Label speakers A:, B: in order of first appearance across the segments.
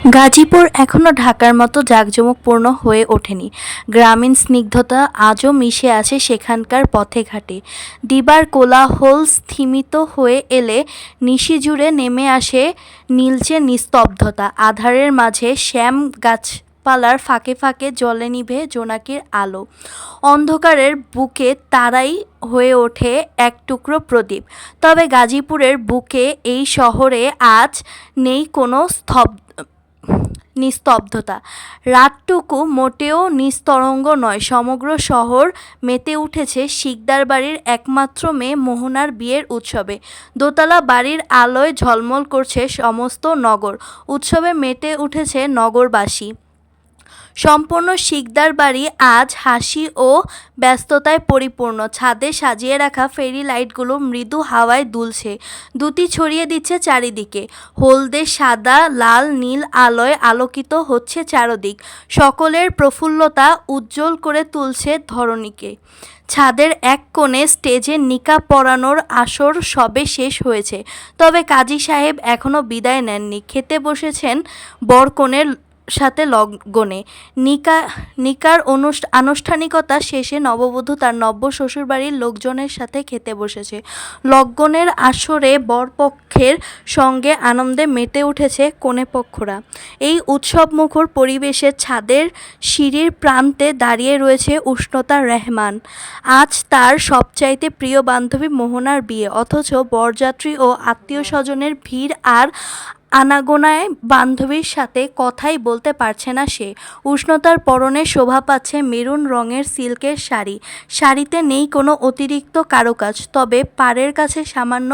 A: গাজীপুর এখনও ঢাকার মতো জাঁকজমকপূর্ণ হয়ে ওঠেনি। গ্রামীণ স্নিগ্ধতা আজও মিশে আছে সেখানকার পথে ঘাটে। দিবার কোলাহল স্থিমিত হয়ে এলে নিশি জুড়ে নেমে আসে নীলচে নিস্তব্ধতা। আঁধারের মাঝে শ্যাম গাছপালার ফাঁকে ফাঁকে জ্বলে নিভে জোনাকির আলো। অন্ধকারের বুকে তারাই হয়ে ওঠে এক টুকরো প্রদীপ। তবে গাজীপুরের বুকে, এই শহরে আজ নেই কোনো নিস্তব্ধতা। রাতটুকু মোটেও নিস্তরঙ্গ নয়। সমগ্র শহর মেতে উঠেছে শিকদার বাড়ির একমাত্র মেয়ে মোহনার বিয়ের উৎসবে। দোতলা বাড়ির আলোয় ঝলমল করছে সমস্ত নগর। উৎসবে মেতে উঠেছে নগরবাসী। সম্পূর্ণ শিকদার বাড়ি আজ হাসি ও ব্যস্ততায় পরিপূর্ণ। ছাদে সাজিয়ে রাখা ফেরি লাইটগুলো মৃদু হাওয়ায় দুলছে, দ্যুতি ছড়িয়ে দিচ্ছে চারিদিকে। হলদে, সাদা, লাল, নীল আলোয় আলোকিত হচ্ছে চারদিক। সকলের প্রফুল্লতা উজ্জ্বল করে তুলছে ধরণীকে। ছাদের এক কোণে স্টেজে নিকাব পরানোর আসর সবে শেষ হয়েছে, তবে কাজী সাহেব এখনও বিদায় নেননি। খেতে বসেছেন বরকনের সাথে লগ্নে। নিকার আনুষ্ঠানিকতা শেষে নববধূ তার নব্য শ্বশুরবাড়ির লোকজনের সাথে খেতে বসেছে। লগ্নের আসরে বরপক্ষের সঙ্গে আনন্দে মেতে উঠেছে কনেপক্ষরা। এই উৎসবমুখর পরিবেশে ছাদের সিঁড়ির প্রান্তে দাঁড়িয়ে রয়েছে উষ্ণতা রেহমান। আজ তার সবচাইতে প্রিয় বান্ধবী মোহনার বিয়ে, অথচ বরযাত্রী ও আত্মীয় স্বজনের ভিড় আর আনাগোনায় বান্ধবীর সাথে কথাই বলতে পারছে না সে। উষ্ণতার পরনে শোভা পাচ্ছে মেরুন রঙের সিল্কের শাড়ি। শাড়িতে নেই কোনো অতিরিক্ত কারুকাজ, তবে পাড়ের কাছে সামান্য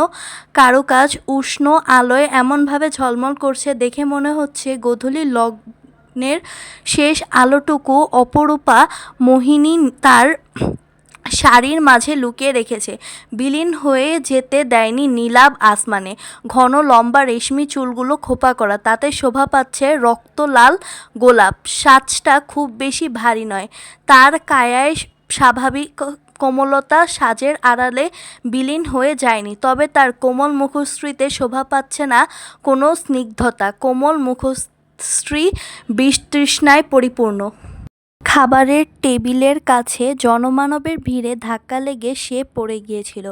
A: কারুকাজ উষ্ণ আলোয় এমনভাবে ঝলমল করছে, দেখে মনে হচ্ছে গোধূলি লগ্নের শেষ আলোটুকু অপরূপা মোহিনী তার শাড়ির মাঝে লুকিয়ে রেখেছে। বিলীন হয়ে যেতে দেয়নি নীলাভ আসমানে। ঘন লম্বা রেশমি চুলগুলো খোপা করা, তাতে শোভা পাচ্ছে রক্তলাল গোলাপ। সাজটা খুব বেশি ভারী নয়। তার কায়ায় স্বাভাবিক কোমলতা সাজের আড়ালে বিলীন হয়ে যায়নি, তবে তার কোমল মুখশ্রীতে শোভা পাচ্ছে না কোনো স্নিগ্ধতা। কোমল মুখশ্রী বিতৃষ্ণায় পরিপূর্ণ। খাবারের টেবিলের কাছে জনমানবের ভিড়ে ধাক্কা লেগে সে পড়ে গিয়েছিল।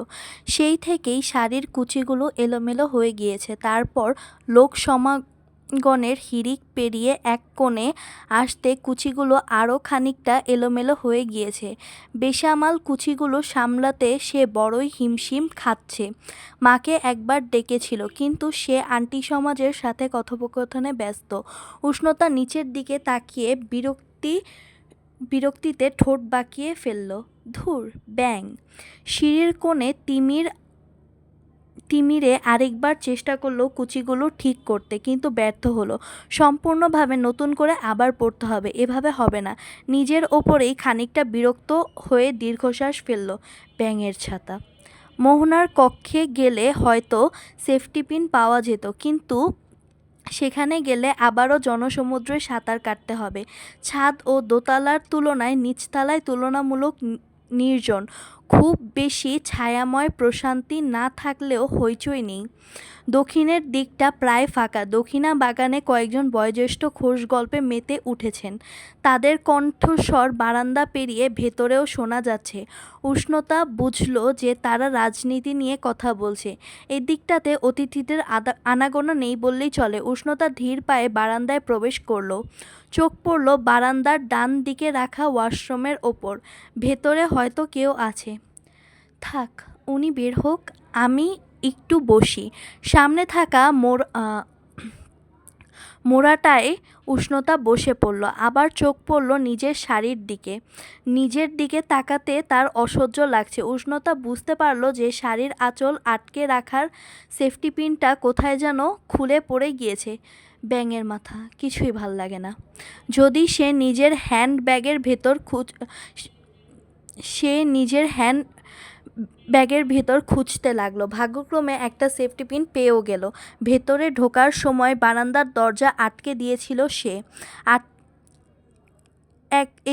A: সেই থেকেই শাড়ির কুচিগুলো এলোমেলো হয়ে গিয়েছে। তারপর লোক সমাগমের হিড়িক পেরিয়ে এক কোণে আসতে কুচিগুলো আরও খানিকটা এলোমেলো হয়ে গিয়েছে। বেসামাল কুচিগুলো সামলাতে সে বড়ই হিমশিম খাচ্ছে। মাকে একবার ডেকেছিল, কিন্তু সে আন্টি সমাজের সাথে কথোপকথনে ব্যস্ত। উষ্ণতা নিচের দিকে তাকিয়ে বিরক্তিতে ঠোঁট বাঁকিয়ে ফেলল। ধুর, ব্যাঙ। সিঁড়ির কোণে তিমিরে আরেকবার চেষ্টা করলো কুচিগুলো ঠিক করতে, কিন্তু ব্যর্থ হলো। সম্পূর্ণভাবে নতুন করে আবার পড়তে হবে, এভাবে হবে না। নিজের ওপরেই খানিকটা বিরক্ত হয়ে দীর্ঘশ্বাস ফেলল। ব্যাঙের ছাতা। মোহনার কক্ষে গেলে হয়তো সেফটি পিন পাওয়া যেত, কিন্তু সেখানে গেলে আবারও জনসমুদ্রে সাঁতার কাটতে হবে। ছাদ ও দোতলার তুলনায় নিচতলায় তুলনামূলক নির্জন। খুব বেশি ছায়াময় প্রশান্তি না থাকলেও হইচই নেই। দক্ষিণের দিকটা প্রায় ফাঁকা। দক্ষিণা বাগানে কয়েকজন বয়োজ্যেষ্ঠ খোশ গল্পে মেতে উঠেছেন। তাদের কণ্ঠস্বর বারান্দা পেরিয়ে ভেতরেও শোনা যাচ্ছে। উষ্ণতা বুঝল যে তারা রাজনীতি নিয়ে কথা বলছে। এই দিকটাতে অতিথিদের আনাগোনা নেই বললেই চলে। উষ্ণতা ধীর পায়ে বারান্দায় প্রবেশ করল। চোখ পড়ল বারান্দার ডান দিকে রাখা ওয়াশরুমের ওপর। ভেতরে হয়তো কেউ আছে। থাক, উনি বের হোক, আমি একটু বসি। সামনে থাকা মোড়াটায় উষ্ণতা বসে পড়ল। আবার চোখ পড়ল নিজের শাড়ির দিকে। নিজের দিকে তাকাতে তার অসহ্য লাগছে। উষ্ণতা বুঝতে পারল যে শাড়ির আঁচল আটকে রাখার সেফটি পিনটা কোথায় যেন খুলে পড়ে গিয়েছে। ব্যাঙের মাথা, কিছুই ভাল লাগে না। যদি সে নিজের হ্যান্ড ব্যাগের ভেতর খুঁজতে লাগলো। ভাগ্যক্রমে একটা সেফটি পিন পেয়েও গেল। ভেতরে ঢোকার সময় বারান্দার দরজা আটকে দিয়েছিল সে।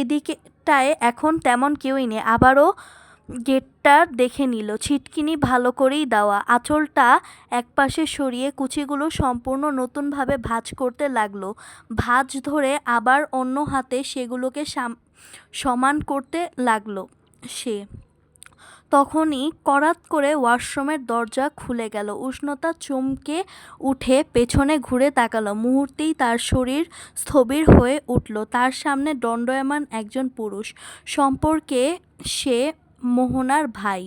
A: এদিকটায় এখন তেমন কেউই নেই। আবারও গেটটা দেখে নিল। ছিটকিনি ভালো করেই দেওয়া, আঁচলটা একপাশে সরিয়ে কুচিগুলো সম্পূর্ণ নতুনভাবে ভাঁজ করতে লাগলো। ভাঁজ ধরে আবার অন্য হাতে সেগুলোকে সমান করতে লাগলো সে। তখনই কড়াত করে ওয়াশরুমের দরজা খুলে গেল। উষ্ণতা চমকে উঠে পেছনে ঘুরে তাকালো। মুহূর্তেই তার শরীর স্থবির হয়ে উঠল। তার সামনে দণ্ডায়মান একজন পুরুষ। সম্পর্কে সে মোহনার ভাই।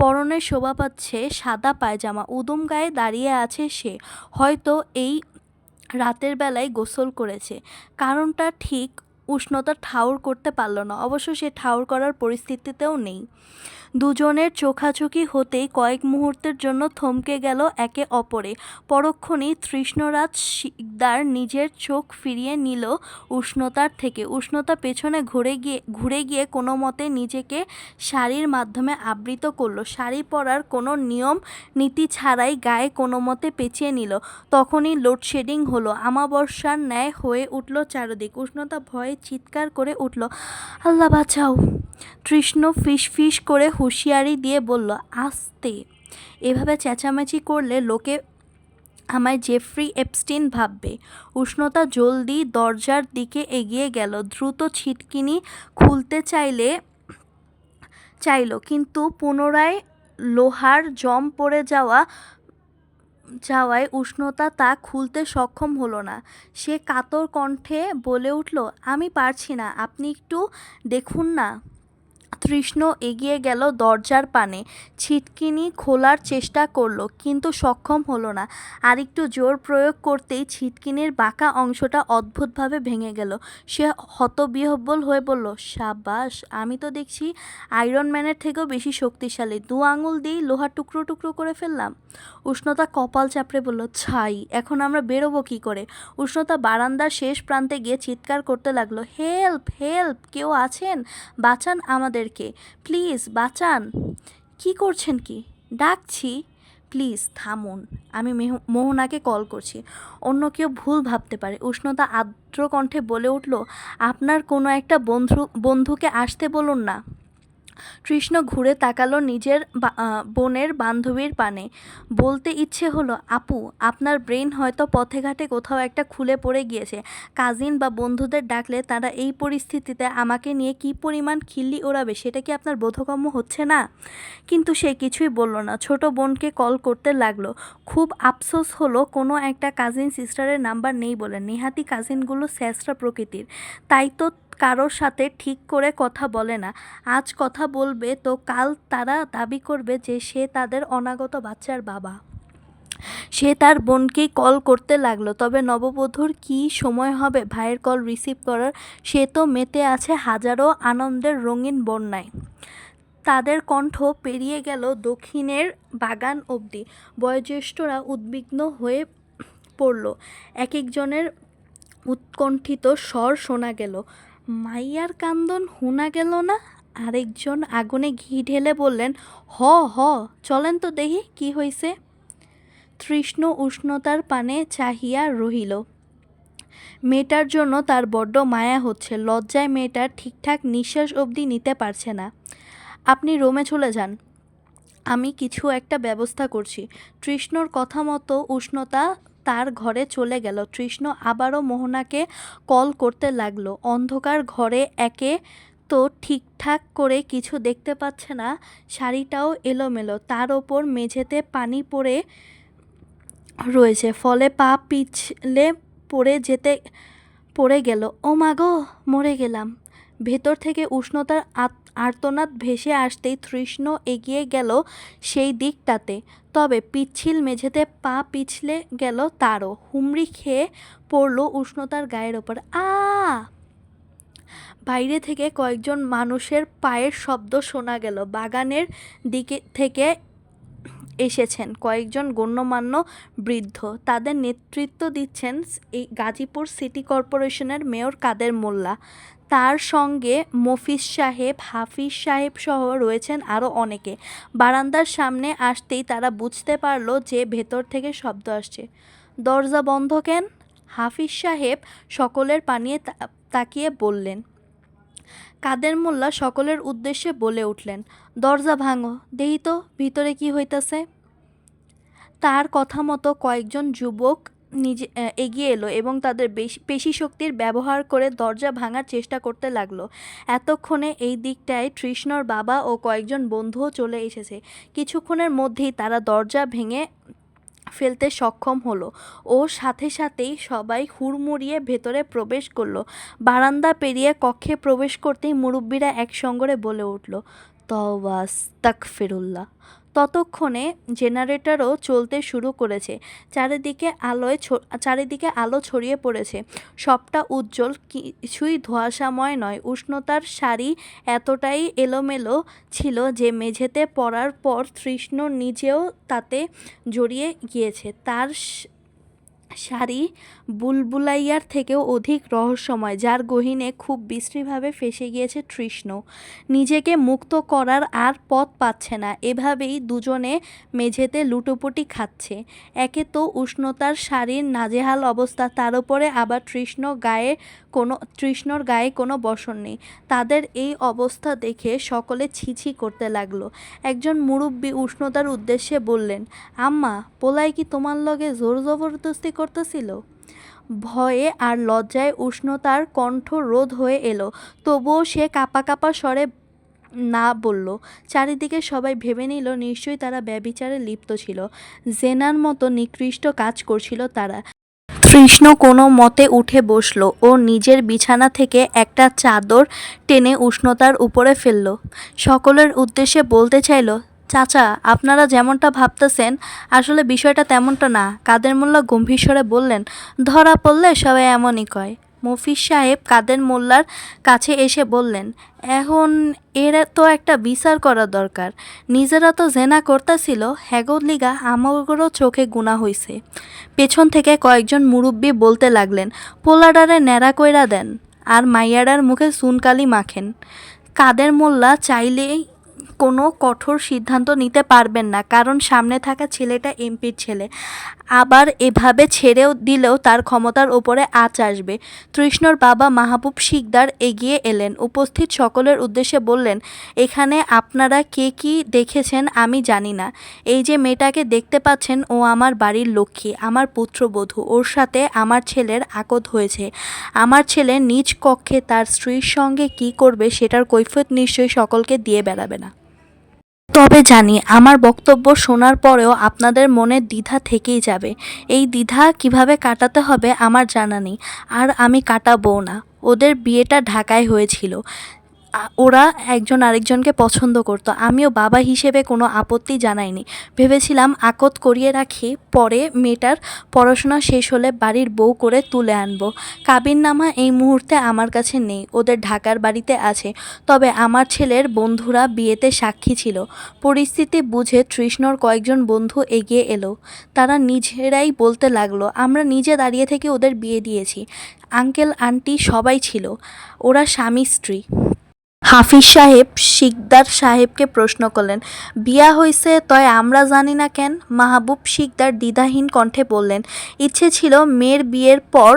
A: পরনে শোভা পাচ্ছে সাদা পায়জামা, উদুম গায়ে দাঁড়িয়ে আছে সে। হয়তো এই রাতের বেলায় গোসল করেছে। কারণটা ঠিক উষ্ণতা ঠাউর করতে পারল না। অবশ্য সে ঠাউর করার পরিস্থিতিতেও নেই। দুজনের চোখাচোখি হতেই কয়েক মুহূর্তের জন্য থমকে গেল একে অপরে। পরক্ষণেই তৃষ্ণরাজ শিকদার নিজের চোখ ফিরিয়ে নিল উষ্ণতার থেকে। উষ্ণতা পেছনে ঘুরে গিয়ে কোনো মতে নিজেকে শাড়ির মাধ্যমে আবৃত করলো। শাড়ি পরার কোনো নিয়ম নীতি ছাড়াই গায়ে কোনো মতে পেঁচিয়ে নিল। তখনই লোডশেডিং হলো। আমাবস্যার ন্যায় হয়ে উঠল চারদিক। উষ্ণতা ভয়ে চিৎকার করে উঠল, আল্লাহ বাঁচাও! তৃষ্ণ ফিস ফিস করে হুঁশিয়ারি দিয়ে বলল, আস্তে। এভাবে চেঁচামেচি করলে লোকে আমায় জেফ্রি এপস্টিন ভাববে। উষ্ণতা জলদি দরজার দিকে এগিয়ে গেল। দ্রুত ছিটকিনি খুলতে চাইল, কিন্তু পুনরায় লোহার জম পড়ে যাওয়ায় উষ্ণতা তা খুলতে সক্ষম হলো না। সে কাতর কণ্ঠে বলে উঠল, আমি পারছি না, আপনি একটু দেখুন না। তৃষ্ণ এগিয়ে গেল দরজার পানে। ছিটকিনি খোলার চেষ্টা করলো, কিন্তু সক্ষম হলো না। আরেকটু জোর প্রয়োগ করতেই ছিটকিনির বাঁকা অংশটা অদ্ভুতভাবে ভেঙে গেল। সে হতবিহ্বল হয়ে বলল, সাবাস, আমি তো দেখছি আয়রন ম্যানের থেকেও বেশি শক্তিশালী। 2 আঙুল দিয়েই লোহার টুকরো টুকরো করে ফেললাম। উষ্ণতা কপাল চাপড়ে বলল, ছাই, এখন আমরা বেরোবো কী করে? উষ্ণতা বারান্দার শেষ প্রান্তে গিয়ে চিৎকার করতে লাগলো, হেল্প হেল্প, কেউ আছেন? বাঁচান আমাদেরকে, প্লিজ বাঁচান। কি করছেন কি? ডাকছি, প্লিজ থামুন, আমি মোহনাকে কল করছি। অন্য কেউ ভুল ভাবতে পারে। উষ্ণতা আর্দ্র কণ্ঠে বলে উঠল, আপনার কোনো একটা বন্ধুকে আসতে বলুন না। তৃষ্ণ ঘুরে তাকালো নিজের বোনের বান্ধবীর পানে। বলতে ইচ্ছে হলো, আপু, আপনার ব্রেন হয়তো পথে ঘাটে কোথাও একটা খুলে পড়ে গিয়েছে। কাজিন বা বন্ধুদের ডাকলে তারা এই পরিস্থিতিতে আমাকে নিয়ে কী পরিমাণ খিল্লি ওড়াবে সেটা কি আপনার বোধগম্য হচ্ছে না? কিন্তু সে কিছুই বলল না। ছোট বোনকে কল করতে লাগলো। খুব আফসোস হলো কোনো একটা কাজিন সিস্টারের নাম্বার নেই বলে। নেহাতি কাজিনগুলো স্যাঁচরা প্রকৃতির, তাই তো কারোর সাথে ঠিক করে কথা বলে না। আজ কথা বলবে তো কাল তারা দাবি করবে যে সে তাদের অনাগত বাচ্চার বাবা। সে তার বোনকেই কল করতে লাগলো। তবে নববধূর কি সময় হবে ভাইয়ের কল রিসিভ করার? সে তো মেতে আছে হাজারো আনন্দের রঙিন বন্যায়। তাদের কণ্ঠ পেরিয়ে গেল দক্ষিণের বাগান অবধি। বয়োজ্যেষ্ঠরা উদ্বিগ্ন হয়ে পড়ল। এক একজনের উৎকণ্ঠিত স্বর শোনা গেল, মাইয়ার কান্দন হুনা গেল না? আরেকজন আগুনে ঘি ঢেলে বললেন, হ হ, চলেন তো দেখি কি হইছে। তৃষ্ণ উষ্ণতার পানে চাহিয়া রহিল। মেয়েটার জন্য তার বড্ড মায়া হচ্ছে। লজ্জায় মেয়েটার ঠিকঠাক নিঃশ্বাস অবধি নিতে পারছে না। আপনি রুমে চলে যান, আমি কিছু একটা ব্যবস্থা করছি। তৃষ্ণর কথা মতো উষ্ণতা তার ঘরে চলে গেল। তৃষ্ণ আবারও মোহনাকে কল করতে লাগলো। অন্ধকার ঘরে একে তো ঠিকঠাক করে কিছু দেখতে পাচ্ছে না, শাড়িটাও এলোমেলো, তার ওপর মেঝেতে পানি রয়েছে, ফলে পা পিছলে পড়ে গেল। ও মাগো, মরে গেলাম। ভেতর থেকে উষ্ণতার আর্তনাদ ভেসে আসতেই তৃষ্ণ এগিয়ে গেল সেই দিকটাতে। তবে পিচ্ছিল মেঝেতে পা পিছলে গেল তারও। হুমড়ি খেয়ে পড়ল উষ্ণতার গায়ের ওপর। বাইরে থেকে কয়েকজন মানুষের পায়ের শব্দ শোনা গেল। বাগানের দিকে থেকে এসেছেন কয়েকজন গণ্যমান্য বৃদ্ধ। তাদের নেতৃত্ব দিচ্ছেন এই গাজীপুর সিটি কর্পোরেশনের মেয়র কাদের মোল্লা। তার সঙ্গে মফিজ সাহেব, হাফিজ সাহেব সহ রয়েছেন আরও অনেকে। বারান্দার সামনে আসতেই তারা বুঝতে পারল যে ভেতর থেকে শব্দ আসছে। দরজা বন্ধ কেন? হাফিজ সাহেব সকলের পানে তাকিয়ে বললেন। কাদের মোল্লা সকলের উদ্দেশ্যে বলে উঠলেন, দরজা ভাঙো, দেহি তো ভিতরে কি হইতাছে। তার কথা মতো কয়েকজন যুবক এগিয়ে এলো এবং তাদের পেশি শক্তির ব্যবহার করে দরজা ভাঙার চেষ্টা করতে লাগলো। এতক্ষণে এই দিকটায় তৃষ্ণর বাবা ও কয়েকজন বন্ধুও চলে এসেছে। কিছুক্ষণের মধ্যেই তারা দরজা ভেঙে ফেলতে সক্ষম হলো ও সাথে সাথেই সবাই হুড়মুড়িয়ে ভেতরে প্রবেশ করলো। বারান্দা পেরিয়ে কক্ষে প্রবেশ করতেই মুরব্বীরা একসঙ্গে বলে উঠল, তওবা আস্তাগফিরুল্লাহ। ততক্ষণে জেনারেটরও চলতে শুরু করেছে। চারিদিকে আলো ছড়িয়ে পড়েছে। সবটা উজ্জ্বল, কিছুই ধোঁয়াশাময় নয়। উষ্ণতার সারি এতটাই এলোমেলো ছিল যে মেঝেতে পড়ার পর তৃষ্ণ নিজেও তাতে জড়িয়ে গিয়েছে। তার শাড়ি বুলবুলাইয়ার থেকেও অধিক রহস্যময়, যার গহীনে খুব বিশ্রীভাবে ফেঁসে গিয়েছে তৃষ্ণ। নিজেকে মুক্ত করার আর পথ পাচ্ছে না। এভাবেই দুজনে মেঝেতে লুটোপুটি খাচ্ছে। একে তো উষ্ণতার শাড়ির নাজেহাল অবস্থা, তার উপরে আবার তৃষ্ণর গায়ে কোনো বসন নেই। তাদের এই অবস্থা দেখে সকলে ছিছি করতে লাগলো। একজন মুরব্বী উষ্ণতার উদ্দেশ্যে বললেন, আম্মা, পোলাই কি তোমার লগে জোর জবরদস্তি করতেছিল? ভয়ে আর লজ্জায় উষ্ণতার কণ্ঠ রোধ হয়ে এলো। তবুও সে কাঁপা কাঁপা স্বরে না বলল। চারিদিকে সবাই ভেবে নিল নিশ্চয়ই তারা ব্যভিচারে লিপ্ত ছিল। জেনার মতো নিকৃষ্ট কাজ করছিল তারা। তৃষ্ণ কোনো মতে উঠে বসল ও নিজের বিছানা থেকে একটা চাদর টেনে উষ্ণতার উপরে ফেলল। সকলের উদ্দেশ্যে বলতে চাইল, চাচা, আপনারা যেমনটা ভাবতেছেন আসলে বিষয়টা তেমনটা না। কাদের মোল্লা গম্ভীর স্বরে বললেন, ধরা পড়লে সবাই এমনই কয়। মফিজ সাহেব কাদের মোল্লার কাছে এসে বললেন, এখন এর তো একটা বিচার করা দরকার। নিজেরা তো জেনা করতেছিল, হ্যাগো লিগা আমাগরও চোখে গুণা হইছে। পেছন থেকে কয়েকজন মুরব্বী বলতে লাগলেন, পোলাডারে ন্যাড়া কইরা দেন আর মাইয়াডার মুখে চুনকালি মাখেন। কাদের মোল্লা চাইলেই কোনো কঠোর সিদ্ধান্ত নিতে পারবেন না, কারণ সামনে থাকা ছেলেটা এমপির ছেলে। আবার এভাবে ছেড়েও দিলেও তার ক্ষমতার ওপরে আঁচ আসবে। তৃষ্ণর বাবা মাহবুব শিকদার এগিয়ে এলেন। উপস্থিত সকলের উদ্দেশ্যে বললেন, এখানে আপনারা কে কি দেখেছেন আমি জানি না। এই যে মেয়েটাকে দেখতে পাচ্ছেন, ও আমার বাড়ির লক্ষ্মী, আমার পুত্রবধূ। ওর সাথে আমার ছেলের আকদ হয়েছে। আমার ছেলে নিজ কক্ষে তার স্ত্রীর সঙ্গে কি করবে সেটার কৈফিয়ত নিশ্চয়ই সকলকে দিয়ে বেড়াবে না। তবে জানি আমার বক্তব্য শোনার পরেও আপনাদের মনে দ্বিধা থেকেই যাবে। এই দ্বিধা কিভাবে কাটাতে হবে আমার জানা নেই, আর আমি কাটাবও না। ওদের বিয়েটা ঢাকায় হয়েছিল। ওরা একজন আরেকজনকে পছন্দ করত। আমিও বাবা হিসেবে কোনো আপত্তি জানাইনি। ভেবেছিলাম আকদ করিয়ে রাখি, পরে মেয়েটার পড়াশোনা শেষ হলে বাড়ির বউ করে তুলে আনবো। কাবিননামা এই মুহূর্তে আমার কাছে নেই, ওদের ঢাকার বাড়িতে আছে। তবে আমার ছেলের বন্ধুরা বিয়েতে সাক্ষী ছিল। পরিস্থিতি বুঝে তৃষ্ণর কয়েকজন বন্ধু এগিয়ে এলো। তারা নিজেরাই বলতে লাগলো, আমরা নিজে দাঁড়িয়ে থেকে ওদের বিয়ে দিয়েছি। আঙ্কেল আন্টি সবাই ছিল, ওরা স্বামী স্ত্রী। হাফিজ সাহেব শিকদার সাহেবকে প্রশ্ন করলেন, বিয়া হইছে তয় আমরা জানি না কেন? মাহবুব শিকদার দ্বিধাহীন কণ্ঠে বললেন, ইচ্ছে ছিল মেয়ের বিয়ের পর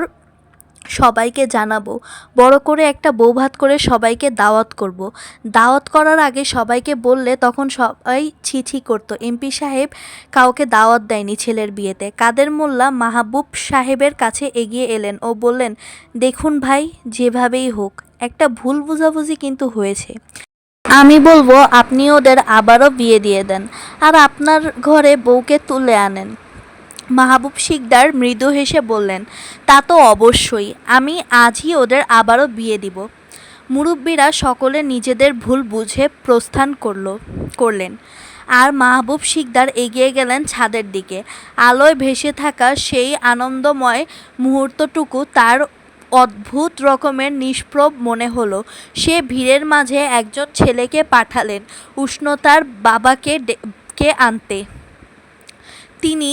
A: সবাইকে জানাবো, বড় করে একটা বৌভাত করে সবাইকে দাওয়াত করব। দাওয়াত করার আগে সবাইকে বললে তখন সবাই ছিছি করতো। এমপি সাহেব কাউকে দাওয়াত দেয়নি ছেলের বিয়েতে। কাদের মোল্লা মাহবুব সাহেবের কাছে এগিয়ে এলেন ও বললেন, দেখুন ভাই, যেভাবেই হোক একটা ভুল বোঝাবুঝি কিন্তু হয়েছে। আমি বলবো আপনি ওদের আবারও বিয়ে দিয়ে দেন আর আপনার ঘরে বউকে তুলে আনেন। মাহবুব শিকদার মৃদু হেসে বললেন, তা তো অবশ্যই, আমি আজই ওদের আবারও বিয়ে দিব। মুরব্বীরা সকলে নিজেদের ভুল বুঝে প্রস্থান করলেন আর মাহবুব শিকদার এগিয়ে গেলেন ছাদের দিকে। আলোয় ভেসে থাকা সেই আনন্দময় মুহূর্তটুকু তার অদ্ভুত রকমের নিষ্প্রভ মনে হলো। সে ভিড়ের মাঝে একজন ছেলেকে পাঠালেন উষ্ণতার বাবাকে আনতে। তিনি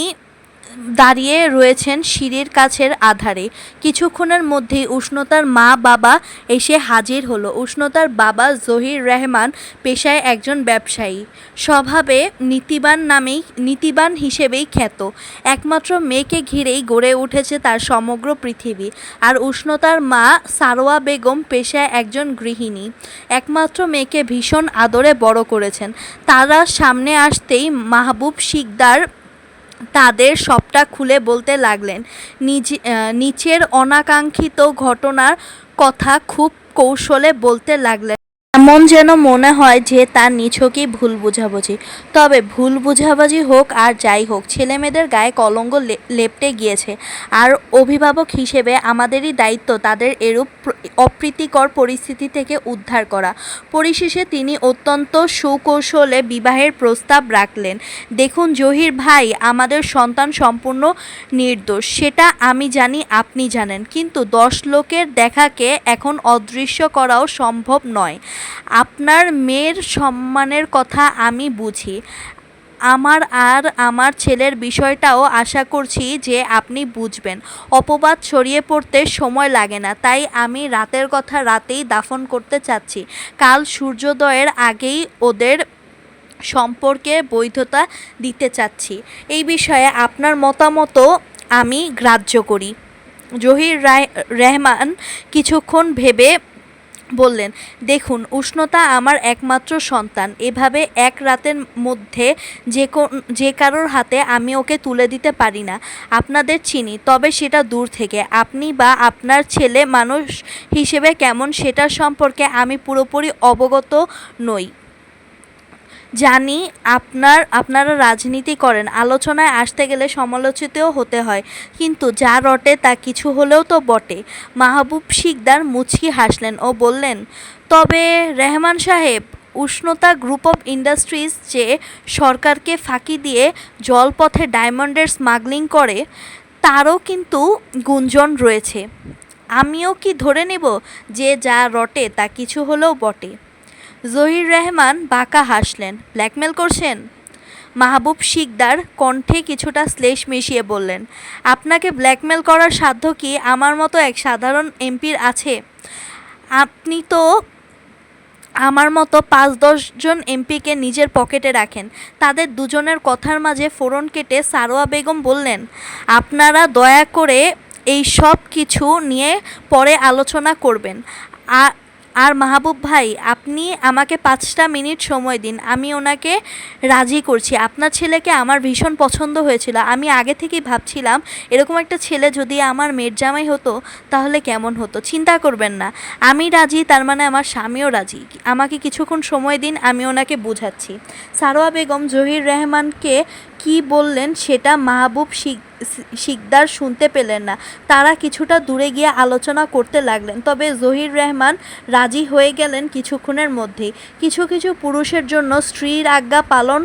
A: দাঁড়িয়ে রয়েছেন সিঁড়ির কাছের আধারে। কিছুক্ষণের মধ্যেই উষ্ণতার মা বাবা এসে হাজির হলো। উষ্ণতার বাবা জহির রেহমান পেশায় একজন ব্যবসায়ী, স্বভাবে নীতিবান হিসেবেই খ্যাত। একমাত্র মেয়েকে ঘিরেই গড়ে উঠেছে তার সমগ্র পৃথিবী। আর উষ্ণতার মা সারোয়া বেগম পেশায় একজন গৃহিণী, একমাত্র মেয়েকে ভীষণ আদরে বড় করেছেন। তারা সামনে আসতেই মাহবুব শিকদার তাদের সবটা খুলে বলতে লাগলেন। নিচের অনাকাঙ্ক্ষিত ঘটনার কথা খুব কৌশলে বলতে লাগলেন, এমন যেন মনে হয় যে তার নিছকই ভুল বোঝাবুঝি। তবে ভুল বোঝাবুঝি হোক আর যাই হোক, ছেলেমেয়েদের গায়ে কলঙ্ক লেপ্টে গিয়েছে, আর অভিভাবক হিসেবে আমাদেরই দায়িত্ব তাদের এরূপ অপ্রীতিকর পরিস্থিতি থেকে উদ্ধার করা। পরিশেষে তিনি অত্যন্ত সুকৌশলে বিবাহের প্রস্তাব রাখলেন। দেখুন জহির ভাই, আমাদের সন্তান সম্পূর্ণ নির্দোষ, সেটা আমি জানি, আপনি জানেন, কিন্তু 10 লোকের দেখাকে এখন অদৃশ্য করাও সম্ভব নয়। আপনার মেয়ের সম্মানের কথা আমি বুঝি, আমার আর আমার ছেলের বিষয়টাও আশা করছি যে আপনি বুঝবেন। অপবাদ ছড়িয়ে পড়তে সময় লাগে না, তাই আমি রাতের কথা রাতেই দাফন করতে চাচ্ছি। কাল সূর্যোদয়ের আগেই ওদের সম্পর্কে বৈধতা দিতে চাচ্ছি। এই বিষয়ে আপনার মতামতও আমি গ্রাহ্য করি। জহির রেহমান কিছুক্ষণ ভেবে বললেন, দেখুন উষ্ণতা আমার একমাত্র সন্তান, এভাবে এক রাতের মধ্যে যে কারোর হাতে আমি ওকে তুলে দিতে পারি না। আপনাদের চিনি, তবে সেটা দূর থেকে। আপনি বা আপনার ছেলে মানুষ হিসেবে কেমন সেটার সম্পর্কে আমি পুরোপুরি অবগত নই। জানি আপনারা রাজনীতি করেন, আলোচনায় আসতে গেলে সমালোচিতও হতে হয়, কিন্তু যা রটে তা কিছু হলেও তো বটে। মাহবুব শিকদার মুচকি হাসলেন ও বললেন, তবে রেহমান সাহেব, উষ্ণতা গ্রুপ অফ ইন্ডাস্ট্রিজ যে সরকারকে ফাঁকি দিয়ে জলপথে ডায়মন্ডের স্মাগলিং করে, তারও কিন্তু গুঞ্জন রয়েছে। আমিও কি ধরে নেব যে যা রটে তা কিছু হলেও বটে? জহির রেহমান বাঁকা হাসলেন। ব্ল্যাকমেল করছেন? মাহবুব শিকদার কণ্ঠে কিছুটা শ্লেষ মিশিয়ে বললেন, আপনাকে ব্ল্যাকমেল করার সাধ্য কি আমার মতো এক সাধারণ এমপির আছে? আপনি তো আমার মতো 5-10 জন এমপিকে নিজের পকেটে রাখেন। তাদের দুজনের কথার মাঝে ফোড়ন কেটে সারোয়া বেগম বললেন, আপনারা দয়া করে এই সব কিছু নিয়ে পরে আলোচনা করবেন। আর মাহবুব ভাই, আপনি আমাকে 5টা মিনিট সময় দিন, আমি ওনাকে রাজি করছি। আপনার ছেলেকে আমার ভীষণ পছন্দ হয়েছিল। আমি আগে থেকেই ভাবছিলাম এরকম একটা ছেলে যদি আমার মেয়ের জামাই হতো তাহলে কেমন হতো। চিন্তা করবেন না, আমি রাজি, তার মানে আমার স্বামীও রাজি। আমাকে কিছুক্ষণ সময় দিন, আমি ওনাকে বোঝাচ্ছি। সারোয়া বেগম জহির রেহমানকে কি বললেন সেটা মাহবুব শিকদার শুনতে পেলেন না। তারা কিছুটা দূরে গিয়ে আলোচনা করতে লাগলেন। তবে জহির রেহমান রাজি হয়ে গেলেন কিছুক্ষণের মধ্যেই। কিছু কিছু পুরুষের জন্য স্ত্রীর আজ্ঞা পালন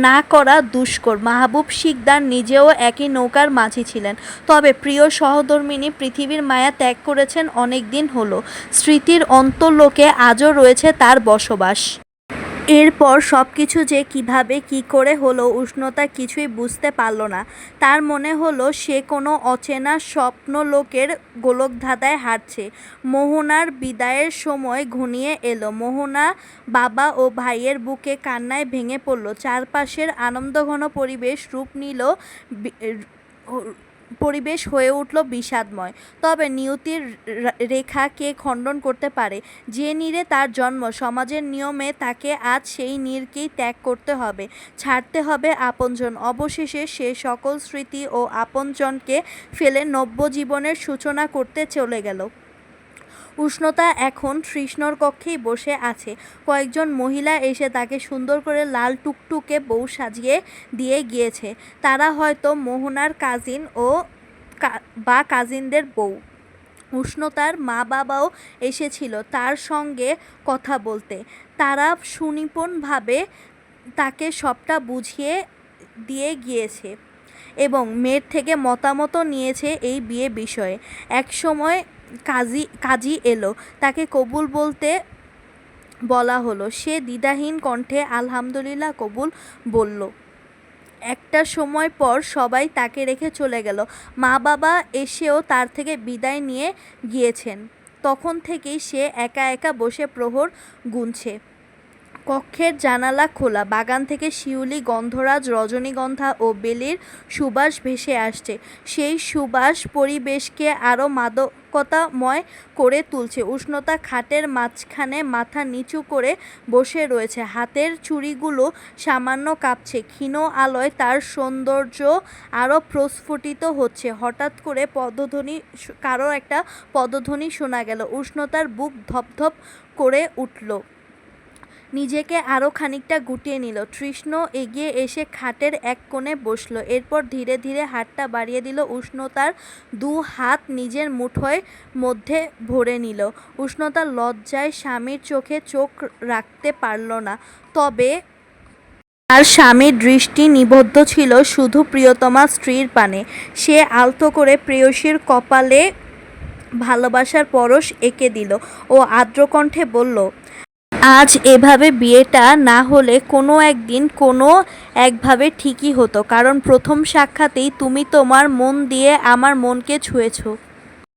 A: না করা দুষ্কর। মাহবুব শিকদার নিজেও একই নৌকার মাঝি ছিলেন, তবে প্রিয় সহধর্মিণী পৃথিবীর মায়া ত্যাগ করেছেন অনেক দিন হলো। স্মৃতির অন্তর্লোকে আজও রয়েছে তার বসবাস। এরপর সব কিছু যে কিভাবে কি করে হলো উষ্ণতা কিছুই বুঝতে পারল না। তার মনে হলো সে কোনো অচেনা স্বপ্নলোকের গোলকধাঁধায় হাঁটছে। মোহনার বিদায়ের সময় ঘনিয়ে এলো। মোহনা বাবা ও ভাইয়ের বুকে কান্নায় ভেঙে পড়ল। চারপাশের আনন্দঘন পরিবেশ হয়ে উঠল বিষাদময়। তবে নিয়তির রেখা কে খণ্ডন করতে পারে? যে নীড়ে তার জন্ম, সমাজের নিয়মে তাকে আজ সেই নীড়কেই ত্যাগ করতে হবে, ছাড়তে হবে আপনজন। অবশেষে সে সকল স্মৃতি ও আপনজনকে ফেলে নব্য জীবনের সূচনা করতে চলে গেল। উষ্ণতা এখন তৃষ্ণর কক্ষেই বসে আছে। কয়েকজন মহিলা এসে তাকে সুন্দর করে লাল টুকটুকে বউ সাজিয়ে দিয়ে গিয়েছে। তারা হয়তো মোহনার কাজিন বা কাজিনদের বউ। উষ্ণতার মা বাবাও এসেছিল তার সঙ্গে কথা বলতে। তারা সুনিপুণভাবে তাকে সবটা বুঝিয়ে দিয়ে গিয়েছে এবং মেয়ের থেকে মতামতও নিয়েছে এই বিয়ে বিষয়ে। একসময় কাজী এলো, তাকে কবুল বলতে বলা হলো। সে দ্বিধাহীন কণ্ঠে আলহামদুলিল্লাহ কবুল বলল। একটা সময় পর সবাই তাকে রেখে চলে গেল। মা বাবা এসেও তার থেকে বিদায় নিয়ে গিয়েছেন। তখন থেকেই সে একা একা বসে প্রহর গুনছে। কক্ষের জানালা খোলা, বাগান থেকে শিউলি, গন্ধরাজ, রজনীগন্ধা ও বেলির সুবাস ভেসে আসছে। সেই সুবাস পরিবেশকে আরও মাদকতাময় করে তুলছে। উষ্ণতা খাটের মাঝখানে মাথা নিচু করে বসে রয়েছে, হাতের চুড়িগুলো সামান্য কাঁপছে। ক্ষীণ আলোয় তার সৌন্দর্য আরও প্রস্ফুটিত হচ্ছে। হঠাৎ করে কারো একটা পদধ্বনি শোনা গেল। উষ্ণতার বুক ধপধপ করে উঠল, নিজেকে আরও খানিকটা গুটিয়ে নিল। তৃষ্ণ এগিয়ে এসে খাটের এক কোণে বসল। এরপর ধীরে ধীরে হাতটা বাড়িয়ে দিল। উষ্ণতার 2 হাত নিজের মুঠোয় মধ্যে ভরে নিল। উষ্ণতা লজ্জায় স্বামীর চোখে চোখ রাখতে পারল না। তবে তার স্বামীর দৃষ্টি নিবদ্ধ ছিল শুধু প্রিয়তমা স্ত্রীর পানে। সে আলতো করে প্রেয়সীর কপালে ভালোবাসার পরশ এঁকে দিল ও আর্দ্র কণ্ঠে বলল, আজ এভাবে বিয়েটা না হলে কোনো একদিন কোনো একভাবে ঠিকই হতো, কারণ প্রথম সাক্ষাতেই তুমি তোমার মন দিয়ে আমার মনকে ছুঁয়েছ।